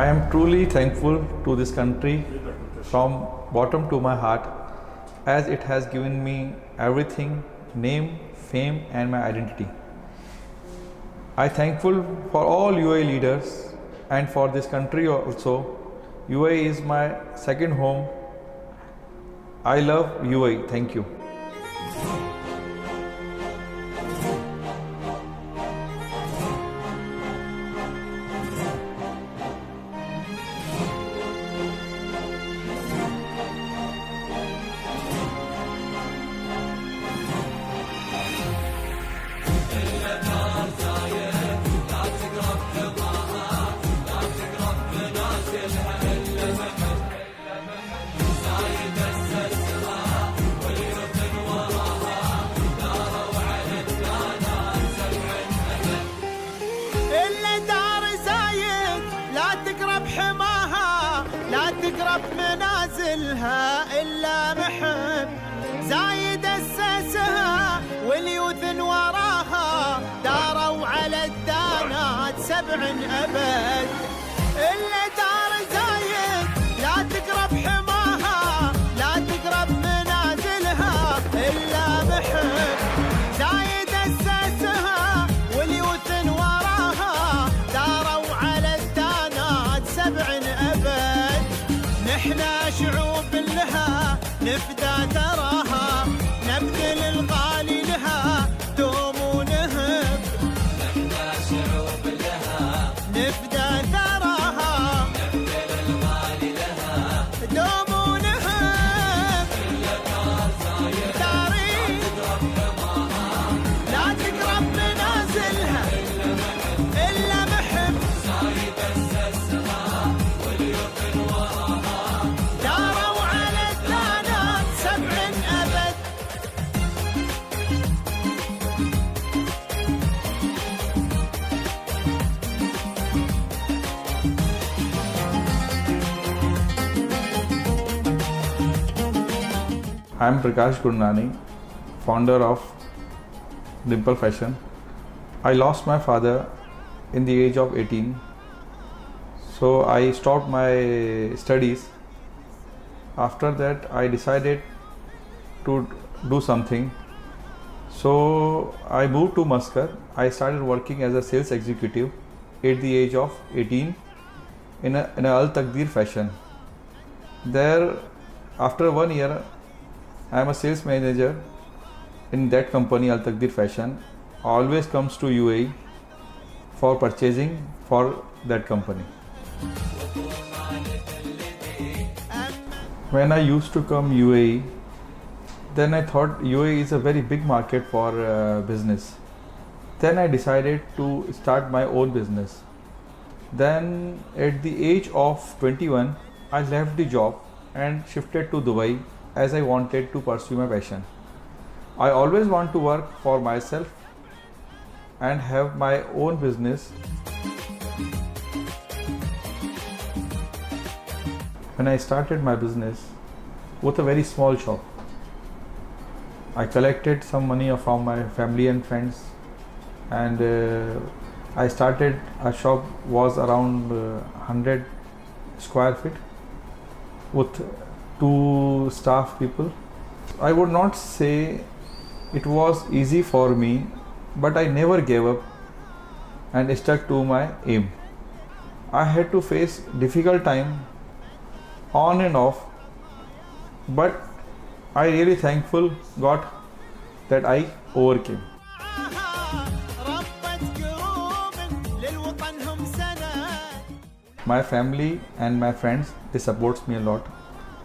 I am truly thankful to this country from bottom to my heart as it has given me everything, name, fame and my identity. I thankful for all UAE leaders and for this country also. UAE is my second home. I love UAE. Thank you. تقرب منازلها إلا محب زايد أسسها واليوث وراها داروا على الدانات سبع أبد إلا دار زايد لا تقرب حماها لا تقرب منازلها إلا محب زايد أسسها واليوث وراها داروا على الدانات سبع أبد نحنا شعوب لها نفدى تراها نبذل الغالي لها دوم ونهب نحنا شعوب لها نفدى تراها نبذل الغالي لها دوم ونهب تاريخ لا تقرب منازلها إلا محب زايد أسسها واليوم وراها داروا على الدانات سبع أبد I am Prakash Gurnani, founder of Dimple Fashion. I lost my father in the age of 18, so I stopped my studies. After that, I decided to do something. So I moved to Muscat. I started working as a sales executive at the age of 18 in a Al Taqdeer Fashion. There, after 1 year, I am a sales manager in that company, Al Taqdeer Fashion. Always comes to UAE for purchasing for that company. When I used to come UAE, then I thought UAE is a very big market for business. Then I decided to start my own business. Then at the age of 21, I left the job and shifted to Dubai as I wanted to pursue my passion. I always want to work for myself and have my own business. When I started my business with a very small shop, I collected some money from my family and friends, and I started a shop was around 100 square feet with 2 staff people. I would not say it was easy for me, but I never gave up and stuck to my aim. I had to face difficult time on and off, but I really thankful God that I overcame. My family and my friends, they supports me a lot.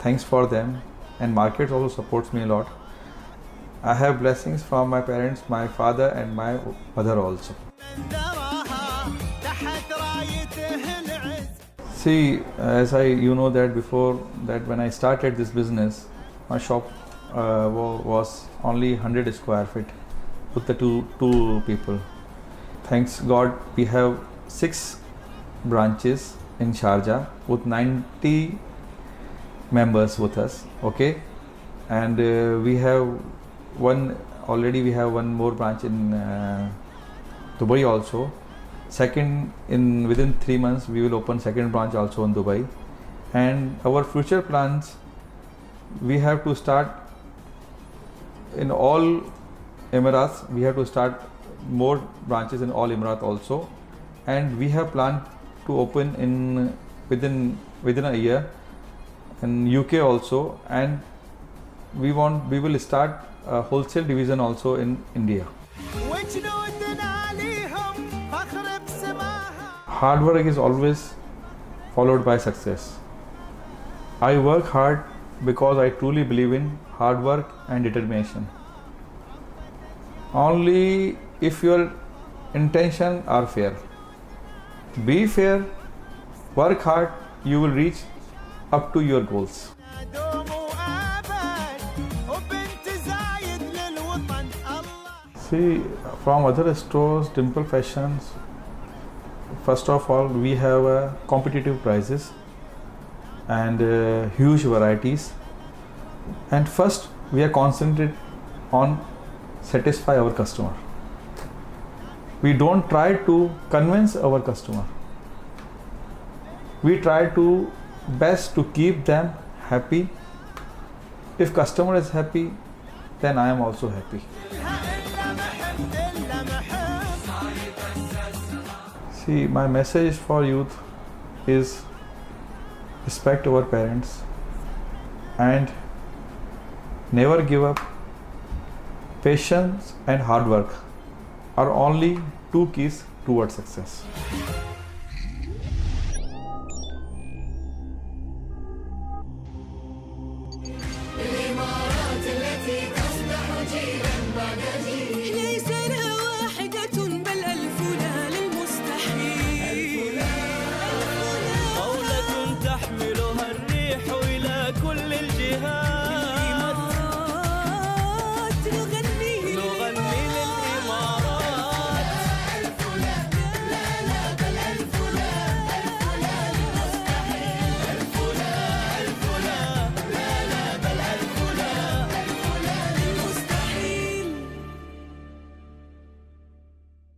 Thanks for them, and market also supports me a lot. I have blessings from my parents, my father and my mother also. See, as you know that before that when I started this business, my shop was only 100 square feet with the two people. Thanks God, we have 6 branches in Sharjah with 90 members with us, okay, and we have one more branch in Dubai also, Second, in within 3 months, we will open second branch also in Dubai. And our future plans, we have to start in all Emirates. We have to start more branches in all Emirates also, and we have planned to open in within a year in UK also, and we will start a wholesale division also in India. وجنودنا ليهم فخر بسماها. Hard work is always followed by success. I work hard because I truly believe in hard work and determination. Only if your intentions are fair. Be fair, work hard, you will reach up to your goals. دوم وابد وبنت زايد للوطن الله. See, from other stores, Dimple Fashions, first of all, we have competitive prices and huge varieties. And first, we are concentrated on satisfy our customer. We don't try to convince our customer. We try to best to keep them happy. If customer is happy, then I am also happy. إلا محب إلا محب. See, my message for youth is respect our parents and never give up. Patience and hard work are only two keys towards success.